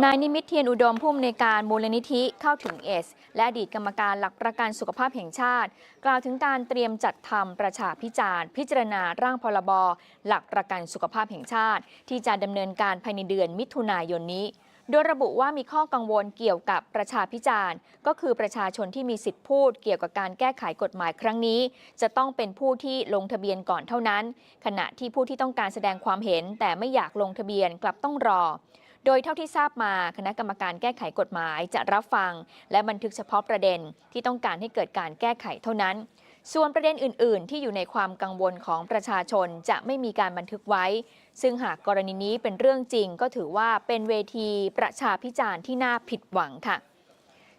นายนิมิตรเทียนอุดมผู้อำนวยการมูลนิธิเข้าถึงเอสและอดีตกรรมการหลักประกันสุขภาพแห่งชาติกล่าวถึงการเตรียมจัดทำประชาพิจารณ์พิจารณาร่างพรบหลักประกันสุขภาพแห่งชาติที่จะดำเนินการภายในเดือนมิถุนายนนี้โดยระบุว่ามีข้อกังวลเกี่ยวกับประชาพิจารณ์ก็คือประชาชนที่มีสิทธิพูดเกี่ยวกับการแก้ไขกฎหมายครั้งนี้จะต้องเป็นผู้ที่ลงทะเบียนก่อนเท่านั้นขณะที่ผู้ที่ต้องการแสดงความเห็นแต่ไม่อยากลงทะเบียนกลับต้องรอโดยเท่าที่ทราบมาคณะกรรมการแก้ไขกฎหมายจะรับฟังและบันทึกเฉพาะประเด็นที่ต้องการให้เกิดการแก้ไขเท่านั้นส่วนประเด็นอื่นๆที่อยู่ในความกังวลของประชาชนจะไม่มีการบันทึกไว้ซึ่งหากกรณีนี้เป็นเรื่องจริงก็ถือว่าเป็นเวทีประชาพิจารณ์ที่น่าผิดหวังค่ะ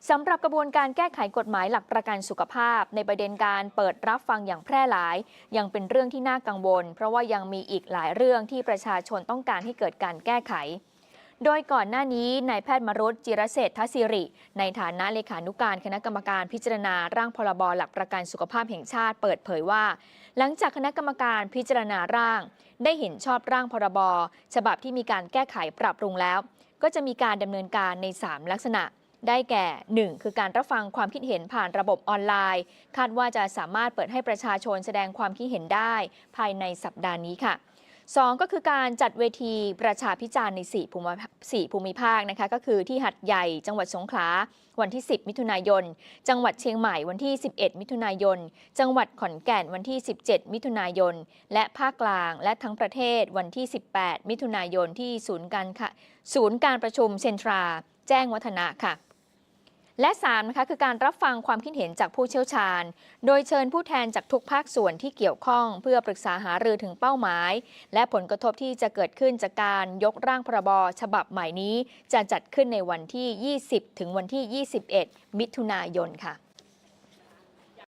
สำหรับกระบวนการแก้ไขกฎหมายหลักประกันสุขภาพในประเด็นการเปิดรับฟังอย่างแพร่หลายยังเป็นเรื่องที่น่ากังวลเพราะว่ายังมีอีกหลายเรื่องที่ประชาชนต้องการให้เกิดการแก้ไขโดยก่อนหน้านี้นายแพทย์มรุต จิรเศรษฐศิริในฐานะเลขานุการคณะกรรมการพิจารณาร่างพรบหลักประกันสุขภาพแห่งชาติเปิดเผยว่าหลังจากคณะกรรมการพิจารณาร่างได้เห็นชอบร่างพรบฉบับที่มีการแก้ไขปรับปรุงแล้วก็จะมีการดำเนินการใน3ลักษณะได้แก่ 1. คือการรับฟังความคิดเห็นผ่านระบบออนไลน์คาดว่าจะสามารถเปิดให้ประชาชนแสดงความคิดเห็นได้ภายในสัปดาห์นี้ค่ะ2 ก็คือการจัดเวทีประชาพิจารณ์ใน4 ภูมิภาคนะคะก็คือที่หัดใหญ่จังหวัดสงขลาวันที่10 มิถุนายนจังหวัดเชียงใหม่วันที่11 มิถุนายนจังหวัดขอนแก่นวันที่17 มิถุนายนและภาคกลางและทั้งประเทศวันที่18 มิถุนายนที่ศูนย์การประชุมเซ็นทราแจ้งวัฒนะค่ะและ3นะคะคือการรับฟังความคิดเห็นจากผู้เชี่ยวชาญโดยเชิญผู้แทนจากทุกภาคส่วนที่เกี่ยวข้องเพื่อปรึกษาหารือถึงเป้าหมายและผลกระทบที่จะเกิดขึ้นจากการยกร่างพรบฉบับใหม่นี้จะจัดขึ้นในวันที่ 20 ถึงวันที่ 21 มิถุนายนค่ะ